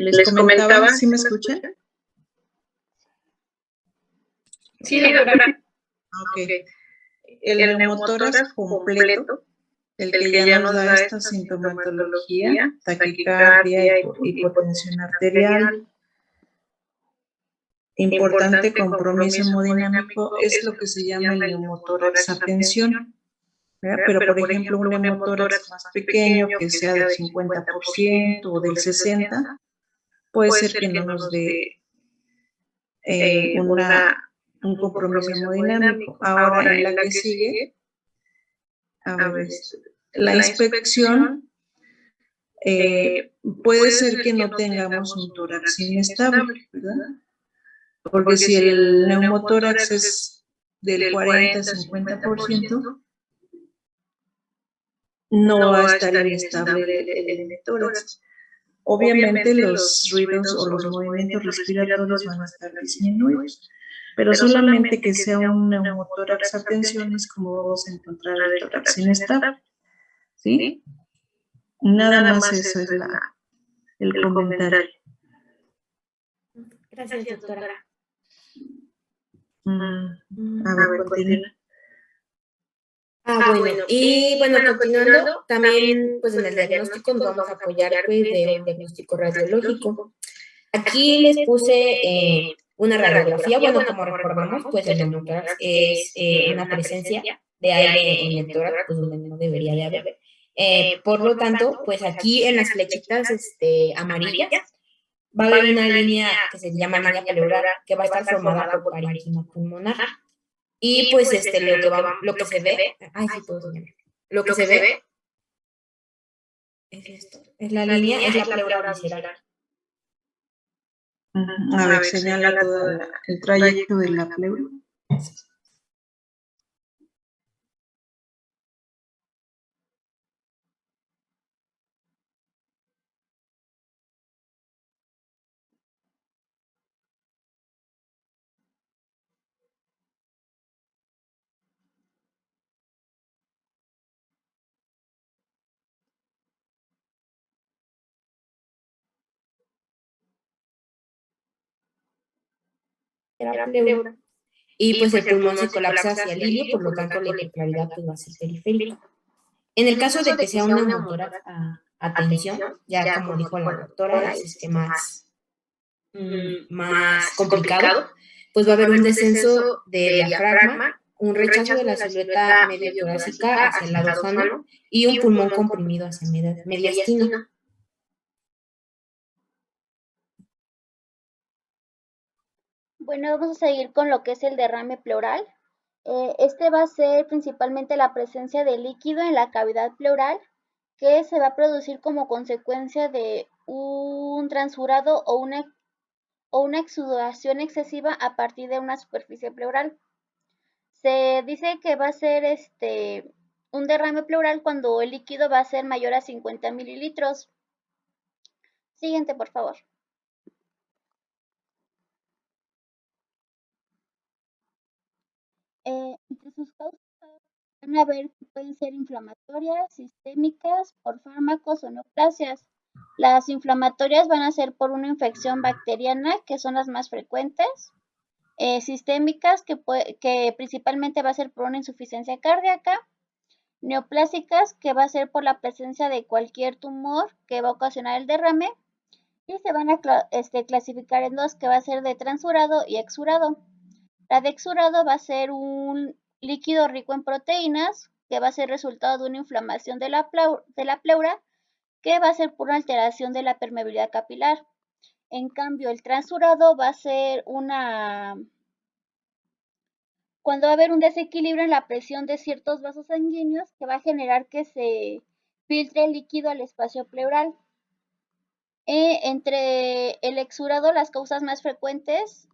Les comentaba, ¿sí me escuchan? Sí, doctora. Ok. El neumotórax completo, el que ya nos da esta sintomatología, taquicardia, hipotensión arterial, importante compromiso hemodinámico, es lo que se llama el neumotórax atención. Pero, por ejemplo, un neumotórax más pequeño, que sea del 50% o del 60%, puede ser que no nos dé un compromiso hemodinámico. Ahora, en la que sigue, a ver, la inspección puede ser que no tengamos un tórax inestable, ¿verdad? Porque si el neumotórax es del 40-50%, no va a estar inestable el tórax. Obviamente los ruidos o los movimientos respiratorios van a estar disminuidos, pero solamente que sea un neumotórax atención es como vamos a encontrar el tórax inestable, ¿sí? Nada más eso es el comentario. Gracias, doctora. A ver, continúa. Bueno, y bueno, continuando, también pues en el diagnóstico nos vamos a apoyar pues de un diagnóstico radiológico. Aquí les puse una radiografía, bueno, como recordamos, pues el neumotórax es una presencia de aire en el tórax, pues donde no debería de haber. Por lo tanto, pues aquí en las flechitas amarillas va a haber una línea que se llama línea pleural, que va a estar formada por parénquima pulmonar. Y pues lo que se ve, ay, sí puedo señalar. Lo que se ve es esto, es la línea, es la pleura visceral. A ver, señala todo el trayecto de la pleura. La pleura. Y pues el pulmón se colapsa hacia el ilio, por lo tanto la hiperclaridad pues, va a ser periférica. En el caso de que sea un neumotórax a tensión, ya como dijo la doctora, es más complicado, pues va a haber un descenso de diafragma, un rechazo de la silueta medio torácica hacia el lado sano y un pulmón comprimido hacia mediastino. Bueno, vamos a seguir con lo que es el derrame pleural. Este va a ser principalmente la presencia de líquido en la cavidad pleural que se va a producir como consecuencia de un transurado o una exudación excesiva a partir de una superficie pleural. Se dice que va a ser un derrame pleural cuando el líquido va a ser mayor a 50 mililitros. Siguiente, por favor. Entre sus causas van a ver que pueden ser inflamatorias, sistémicas, por fármacos o neoplasias. Las inflamatorias van a ser por una infección bacteriana, que son las más frecuentes. Sistémicas, que principalmente va a ser por una insuficiencia cardíaca. Neoplásicas, que va a ser por la presencia de cualquier tumor que va a ocasionar el derrame. Y se van a clasificar en dos, que va a ser de transurado y exurado. La de exurado va a ser un líquido rico en proteínas, que va a ser resultado de una inflamación de la pleura, que va a ser por una alteración de la permeabilidad capilar. En cambio, el transurado va a ser cuando va a haber un desequilibrio en la presión de ciertos vasos sanguíneos, que va a generar que se filtre el líquido al espacio pleural. Entre el exurado, las causas más frecuentes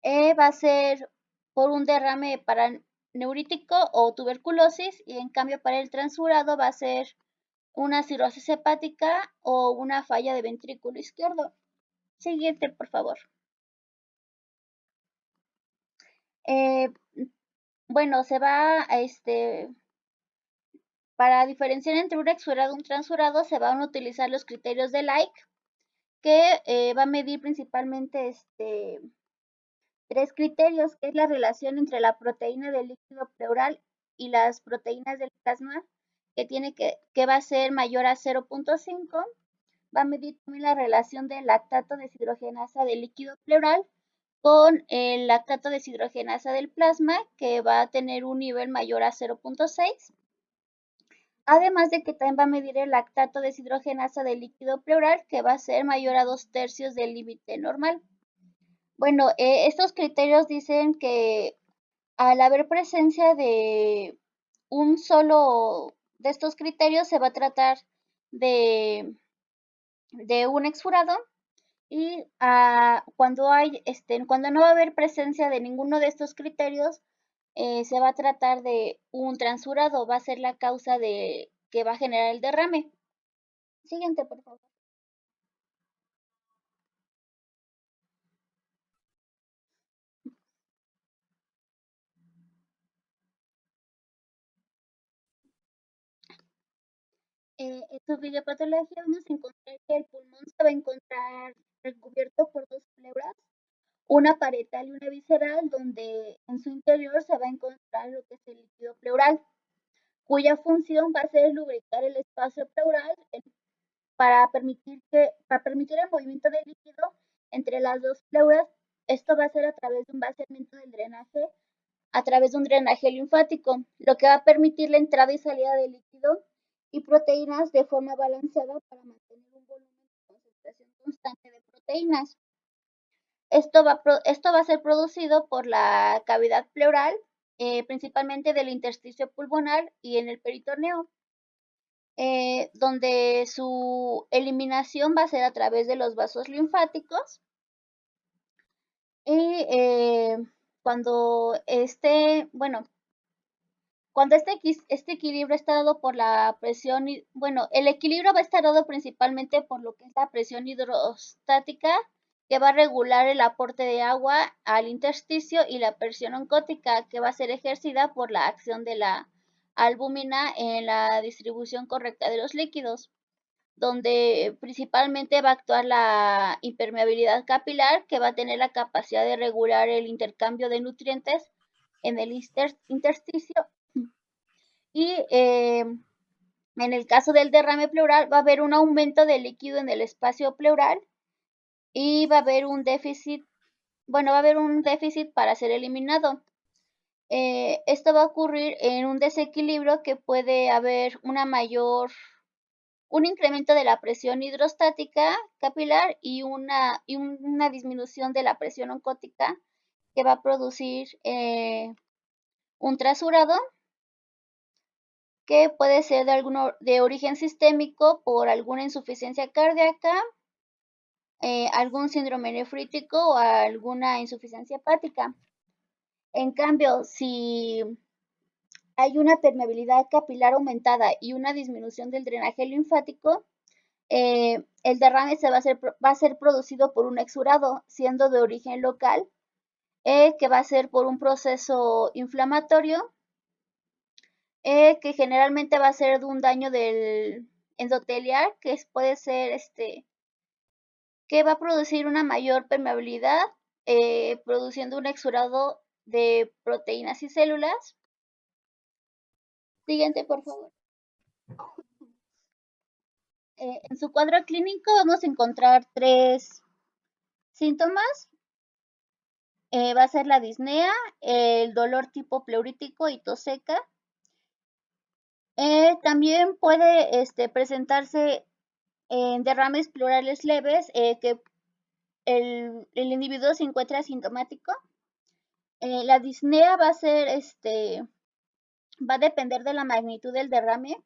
va a ser por un derrame paraneurítico o tuberculosis, y en cambio para el transurado va a ser una cirrosis hepática o una falla de ventrículo izquierdo. Siguiente, por favor. Bueno, se va para diferenciar entre un exurado y un transurado se van a utilizar los criterios de Lake, que va a medir principalmente tres criterios, que es la relación entre la proteína del líquido pleural y las proteínas del plasma, que va a ser mayor a 0.5. Va a medir también la relación del lactato deshidrogenasa del líquido pleural con el lactato deshidrogenasa del plasma, que va a tener un nivel mayor a 0.6. Además de que también va a medir el lactato deshidrogenasa del líquido pleural, que va a ser mayor a 2/3 del límite normal. Bueno, estos criterios dicen que al haber presencia de un solo de estos criterios, se va a tratar de, de un exudado, y cuando no va a haber presencia de ninguno de estos criterios, se va a tratar de un transurado, va a ser la causa de que va a generar el derrame. Siguiente, por favor. En su fisiopatología vamos a encontrar que el pulmón se va a encontrar recubierto por dos pleuras, una parietal y una visceral, donde en su interior se va a encontrar lo que es el líquido pleural, cuya función va a ser lubricar el espacio pleural para permitir el movimiento del líquido entre las dos pleuras. Esto va a ser a través de un vaciamiento del drenaje, a través de un drenaje linfático, lo que va a permitir la entrada y salida de líquido y proteínas de forma balanceada para mantener un volumen de concentración constante de proteínas. Esto va a ser producido por la cavidad pleural, principalmente del intersticio pulmonar y en el peritoneo, donde su eliminación va a ser a través de los vasos linfáticos. Y cuando este equilibrio está dado por la presión, el equilibrio va a estar dado principalmente por lo que es la presión hidrostática, que va a regular el aporte de agua al intersticio, y la presión oncótica, que va a ser ejercida por la acción de la albúmina en la distribución correcta de los líquidos, donde principalmente va a actuar la impermeabilidad capilar, que va a tener la capacidad de regular el intercambio de nutrientes en el intersticio. Y en el caso del derrame pleural, va a haber un aumento de líquido en el espacio pleural y va a haber un déficit para ser eliminado. Esto va a ocurrir en un desequilibrio, que puede haber un incremento de la presión hidrostática capilar y una disminución de la presión oncótica, que va a producir un trasurado, que puede ser de origen sistémico por alguna insuficiencia cardíaca, algún síndrome nefrítico o alguna insuficiencia hepática. En cambio, si hay una permeabilidad capilar aumentada y una disminución del drenaje linfático, el derrame va a ser producido por un exudado, siendo de origen local, que va a ser por un proceso inflamatorio, que generalmente va a ser de un daño del endotelial, que puede ser que va a producir una mayor permeabilidad, produciendo un exudado de proteínas y células. Siguiente, por favor. En su cuadro clínico vamos a encontrar tres síntomas. Va a ser la disnea, el dolor tipo pleurítico y tos seca. También puede presentarse en derrames pleurales leves, que el individuo se encuentra asintomático. La disnea va a depender de la magnitud del derrame,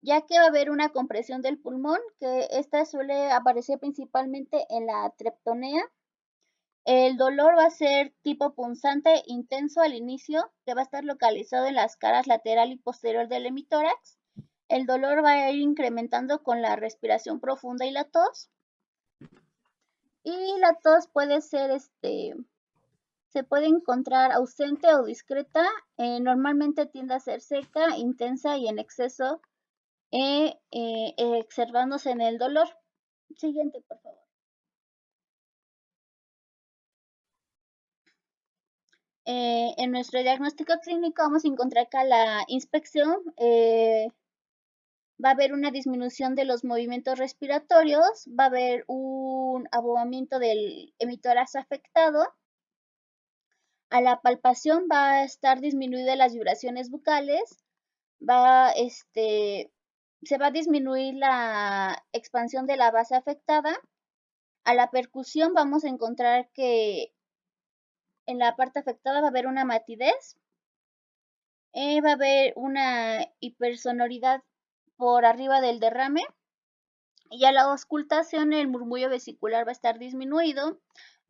ya que va a haber una compresión del pulmón, que esta suele aparecer principalmente en la treptonea. El dolor va a ser tipo punzante intenso al inicio, que va a estar localizado en las caras lateral y posterior del hemitórax. El dolor va a ir incrementando con la respiración profunda y la tos. Y la tos puede ser, se puede encontrar ausente o discreta. Normalmente tiende a ser seca, intensa y en exceso, exacerbándose en el dolor. Siguiente, por favor. En nuestro diagnóstico clínico vamos a encontrar que a la inspección va a haber una disminución de los movimientos respiratorios, va a haber un abobamiento del emitórax afectado. A la palpación va a estar disminuida las vibraciones bucales, se va a disminuir la expansión de la base afectada. A la percusión vamos a encontrar que en la parte afectada va a haber una matidez, va a haber una hipersonoridad por arriba del derrame, y a la auscultación el murmullo vesicular va a estar disminuido,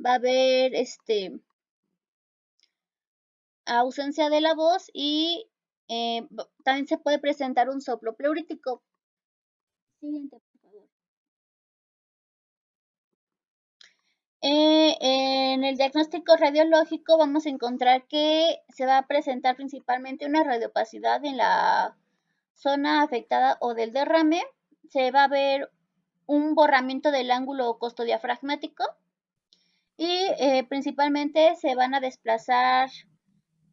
va a haber ausencia de la voz y también se puede presentar un soplo pleurítico. Siguiente, por favor. En el diagnóstico radiológico vamos a encontrar que se va a presentar principalmente una radiopacidad en la zona afectada o del derrame. Se va a ver un borramiento del ángulo costodiafragmático y principalmente se van a desplazar,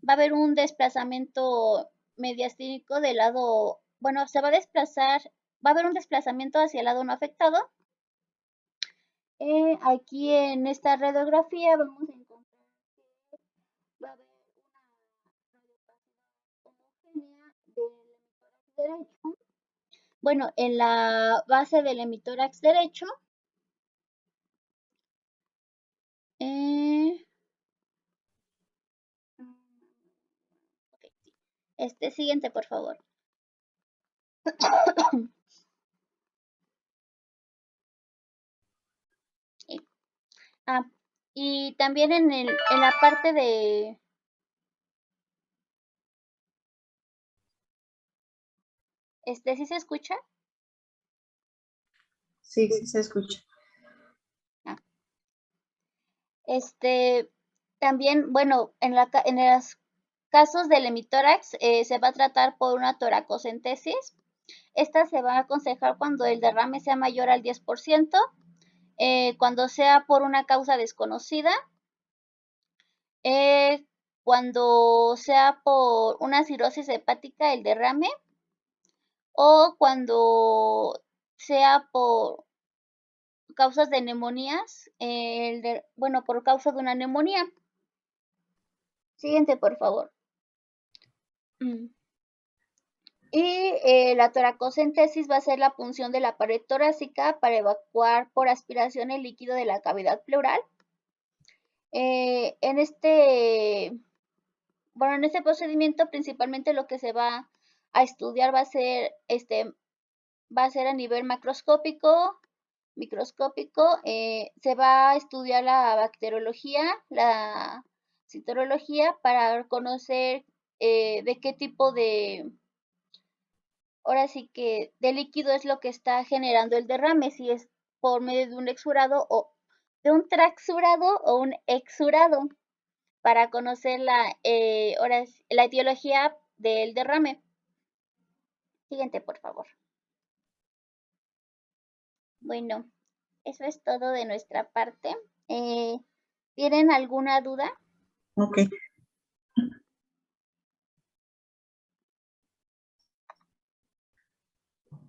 va a haber un desplazamiento mediastínico del lado, bueno, se va a desplazar, va a haber un desplazamiento hacia el lado no afectado. Aquí en esta radiografía vamos a encontrar que va a haber una radiopacidad homogénea del hemitórax derecho. Bueno, en la base del hemitórax derecho. Okay, siguiente, por favor. Y también en la parte de ¿sí se escucha? Sí, sí se escucha. También, bueno, en los casos del hemitórax se va a tratar por una toracocentesis. Esta se va a aconsejar cuando el derrame sea mayor al 10%, cuando sea por una causa desconocida, cuando sea por una cirrosis hepática el derrame, o cuando sea por causas de neumonías, bueno, por causa de una neumonía. Siguiente, por favor. Y la toracocentesis va a ser la punción de la pared torácica para evacuar por aspiración el líquido de la cavidad pleural. En este procedimiento principalmente lo que se va a estudiar va a ser a nivel macroscópico, microscópico. Se va a estudiar la bacteriología, la citorología para conocer de qué tipo de, ahora sí que de líquido es lo que está generando el derrame, si es por medio de un exudado o de un traxurado o un exudado, para conocer la etiología del derrame. Siguiente, por favor. Bueno, eso es todo de nuestra parte. ¿Tienen alguna duda? Ok.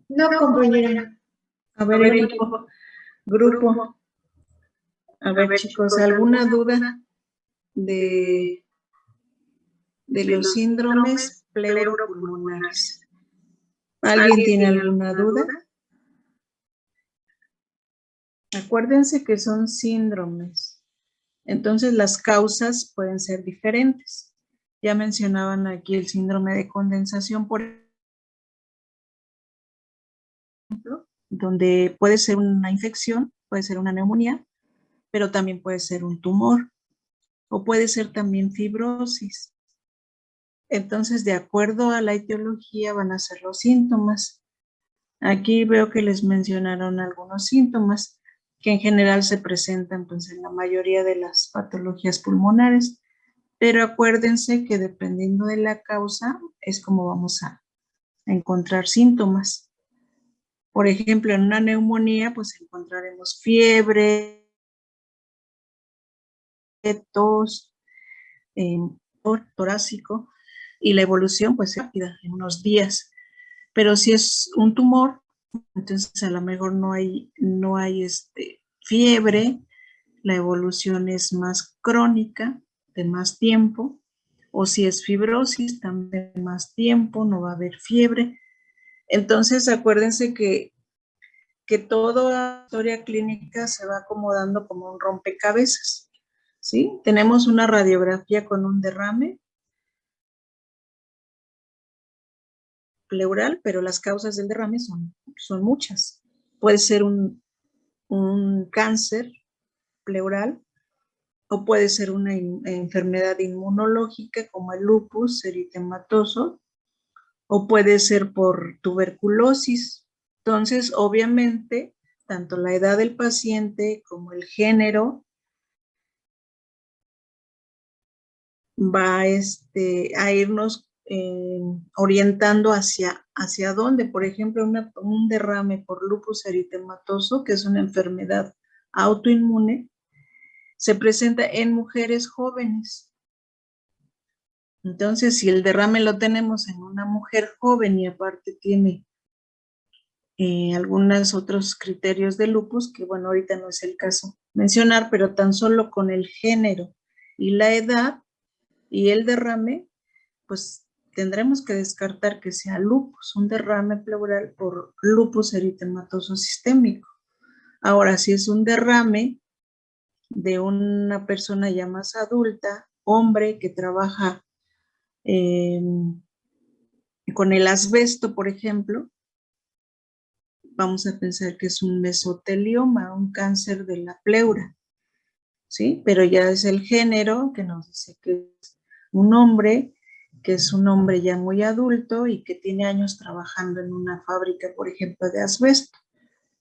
No, compañera. A ver, grupo. A ver, chicos, ¿alguna duda de los síndromes pleuropulmonares? ¿Alguien tiene alguna duda? Acuérdense que son síndromes. Entonces, las causas pueden ser diferentes. Ya mencionaban aquí el síndrome de condensación, por ejemplo, donde puede ser una infección, puede ser una neumonía, pero también puede ser un tumor o puede ser también fibrosis. Entonces, de acuerdo a la etiología van a ser los síntomas. Aquí veo que les mencionaron algunos síntomas que en general se presentan pues, en la mayoría de las patologías pulmonares, pero acuérdense que dependiendo de la causa es como vamos a encontrar síntomas. Por ejemplo, en una neumonía, pues encontraremos fiebre, tos, torácico, y la evolución pues es rápida, en unos días. Pero si es un tumor, entonces a lo mejor no hay fiebre, la evolución es más crónica, de más tiempo, o si es fibrosis, también de más tiempo, no va a haber fiebre. Entonces acuérdense que toda la historia clínica se va acomodando como un rompecabezas, ¿sí? Tenemos una radiografía con un derrame pleural, pero las causas del derrame son muchas. Puede ser un cáncer pleural o puede ser una enfermedad inmunológica como el lupus eritematoso o puede ser por tuberculosis. Entonces, obviamente, tanto la edad del paciente como el género va a irnos orientando hacia dónde. Por ejemplo, un derrame por lupus eritematoso, que es una enfermedad autoinmune, se presenta en mujeres jóvenes. Entonces, si el derrame lo tenemos en una mujer joven y aparte tiene algunos otros criterios de lupus, que bueno, ahorita no es el caso mencionar, pero tan solo con el género y la edad y el derrame, pues tendremos que descartar que sea lupus, un derrame pleural por lupus eritematoso sistémico. Ahora, si es un derrame de una persona ya más adulta, hombre que trabaja con el asbesto, por ejemplo, vamos a pensar que es un mesotelioma, un cáncer de la pleura, ¿sí? Pero ya es el género que nos dice que es un hombre, que es un hombre ya muy adulto y que tiene años trabajando en una fábrica, por ejemplo, de asbesto.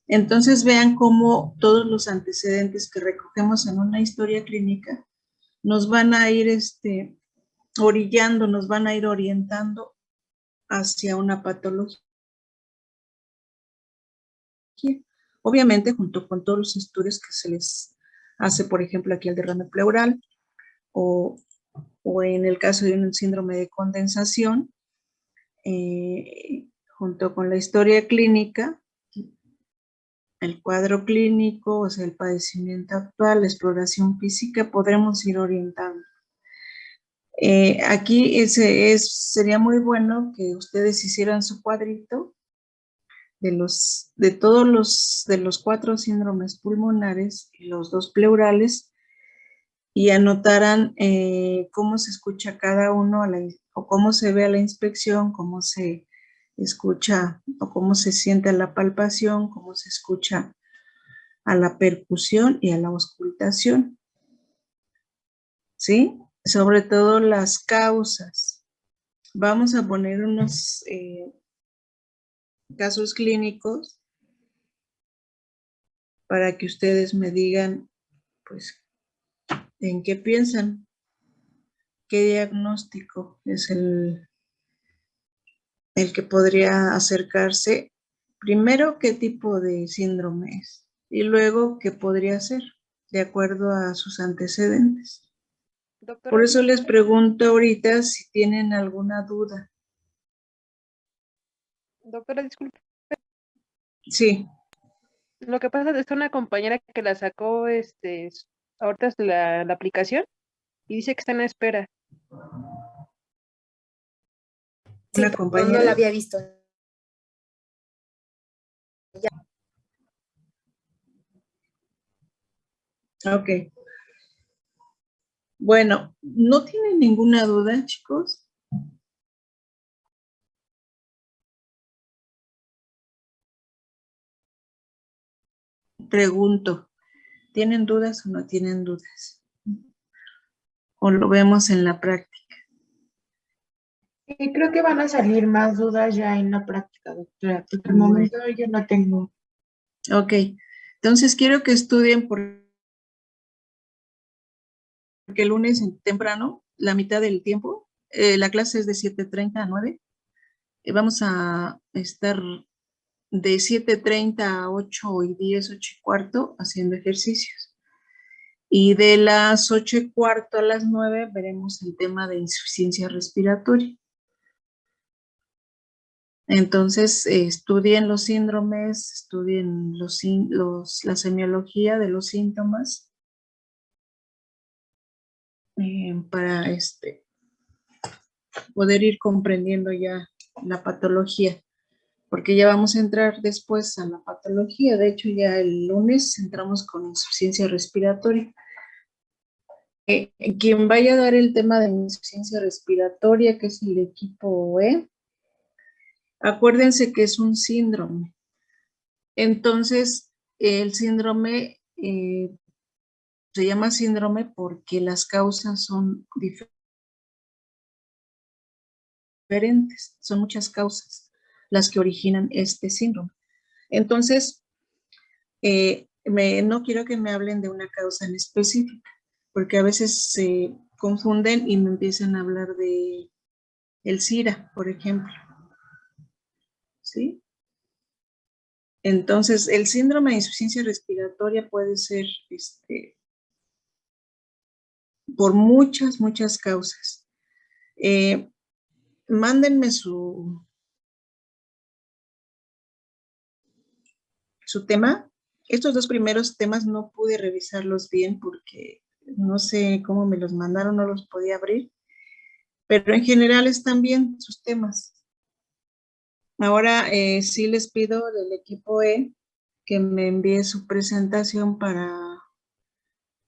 Entonces vean cómo todos los antecedentes que recogemos en una historia clínica nos van a ir orillando, nos van a ir orientando hacia una patología. Obviamente, junto con todos los estudios que se les hace, por ejemplo, aquí el derrame pleural, o en el caso de un síndrome de condensación, junto con la historia clínica, el cuadro clínico, o sea, el padecimiento actual, la exploración física, podremos ir orientando. Aquí sería muy bueno que ustedes hicieran su cuadrito de todos los 4 síndromes pulmonares y los 2 pleurales y anotaran cómo se escucha cada uno o cómo se ve a la inspección, cómo se escucha o cómo se siente a la palpación, cómo se escucha a la percusión y a la auscultación, ¿sí? Sobre todo las causas. Vamos a poner unos casos clínicos para que ustedes me digan, pues, ¿en qué piensan? ¿Qué diagnóstico es el que podría acercarse? Primero, ¿qué tipo de síndrome es? Y luego, ¿qué podría ser? De acuerdo a sus antecedentes. Doctora, Por eso les pregunto ahorita si tienen alguna duda. doctora, disculpe. Sí. Lo que pasa es que una compañera que la sacó, ahorita es la aplicación y dice que está en espera. Sí, ¿Una pero compañera? no la había visto. Ok. Bueno, ¿no tienen ninguna duda, chicos? Pregunto, ¿tienen dudas o no tienen dudas? ¿O lo vemos en la práctica? Creo que van a salir más dudas ya en la práctica, doctora, porque al momento yo no tengo. Ok, entonces quiero que estudien porque el lunes temprano, la mitad del tiempo, la clase es de 7:30 a 9. Vamos a estar de 7:30 a 8:10, 8:15, haciendo ejercicios. Y de las 8:15 a las 9 veremos el tema de insuficiencia respiratoria. Entonces, estudien los síndromes, estudien la semiología de los síntomas para poder ir comprendiendo ya la patología, porque ya vamos a entrar después a la patología. De hecho, ya el lunes entramos con insuficiencia respiratoria. Quien vaya a dar el tema de insuficiencia respiratoria, que es el equipo E, acuérdense que es un síndrome. Entonces, el síndrome se llama síndrome porque las causas son diferentes, son muchas causas las que originan este síndrome. Entonces, no quiero que me hablen de una causa en específica, porque a veces se confunden y me empiezan a hablar de el SIRA, por ejemplo. ¿Sí? Entonces, el síndrome de insuficiencia respiratoria puede ser por muchas causas. Mándenme su tema. Estos dos primeros temas no pude revisarlos bien porque no sé cómo me los mandaron, no los podía abrir, pero en general están bien sus temas. Ahora sí les pido del equipo E que me envíe su presentación para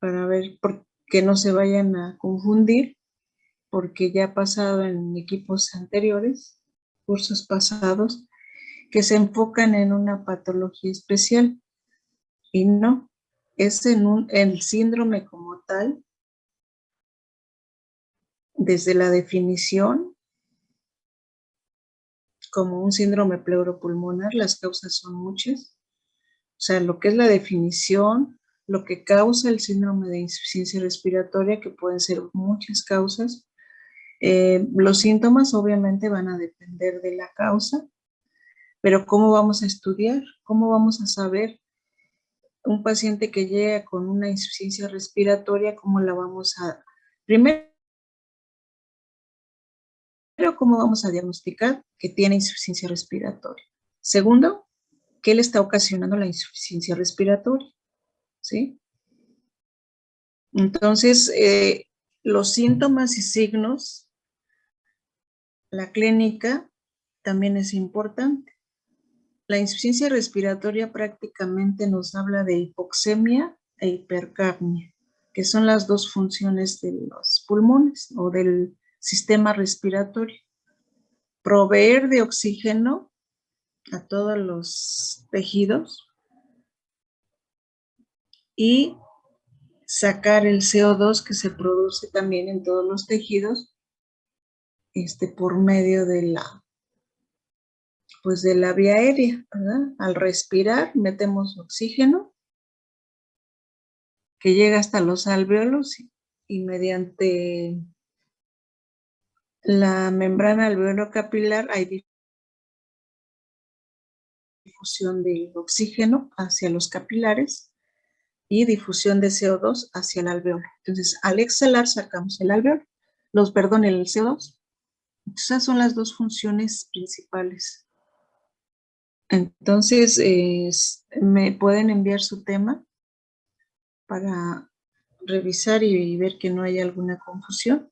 ver que no se vayan a confundir, porque ya ha pasado en equipos anteriores, cursos pasados, que se enfocan en una patología especial y no, es el síndrome como tal, desde la definición, como un síndrome pleuropulmonar, las causas son muchas. O sea, lo que es la definición, lo que causa el síndrome de insuficiencia respiratoria, que pueden ser muchas causas. Los síntomas obviamente van a depender de la causa, pero ¿cómo vamos a estudiar? ¿Cómo vamos a saber un paciente que llega con una insuficiencia respiratoria, cómo la vamos a... Primero, ¿cómo vamos a diagnosticar que tiene insuficiencia respiratoria? Segundo, ¿qué le está ocasionando la insuficiencia respiratoria? ¿Sí? Entonces, los síntomas y signos, la clínica también es importante. La insuficiencia respiratoria prácticamente nos habla de hipoxemia e hipercapnia, que son las dos funciones de los pulmones o del sistema respiratorio. Proveer de oxígeno a todos los tejidos y sacar el CO2 que se produce también en todos los tejidos por medio de la vía aérea, ¿verdad? Al respirar metemos oxígeno que llega hasta los alvéolos y mediante la membrana alveolo-capilar hay difusión del oxígeno hacia los capilares y difusión de CO2 hacia el alveolo. Entonces, al exhalar sacamos el alveolo, el CO2. Entonces, esas son las dos funciones principales. Entonces, me pueden enviar su tema para revisar y ver que no haya alguna confusión.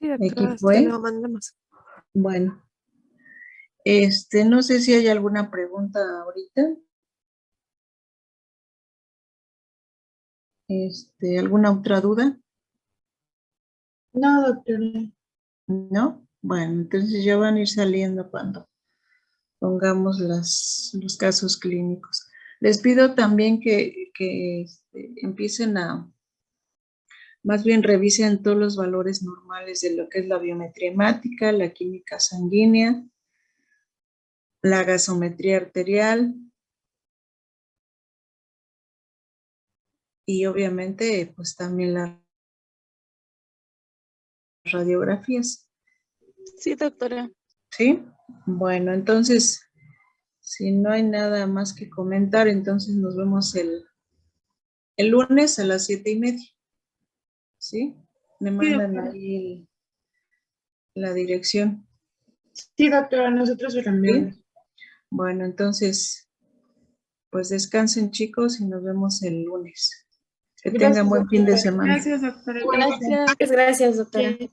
Sí, doctora, Equipo E. lo mandamos. Bueno, no sé si hay alguna pregunta ahorita. ¿Alguna otra duda? No, doctora. ¿No? Bueno, entonces ya van a ir saliendo cuando pongamos los casos clínicos. Les pido también que empiecen más bien revisen todos los valores normales de lo que es la biometría hemática, la química sanguínea, la gasometría arterial y obviamente pues también las radiografías. Sí, doctora. ¿Sí? Bueno, entonces, si no hay nada más que comentar, entonces nos vemos el lunes a las 7:30. ¿Sí? Me mandan doctora. ahí la dirección. Sí, doctora, nosotros se lo enviamos. ¿Sí? Bueno, entonces, pues descansen, chicos, y nos vemos el lunes. Que Gracias, tengan buen fin de doctora. semana. Gracias, doctora. Gracias, doctora. Sí.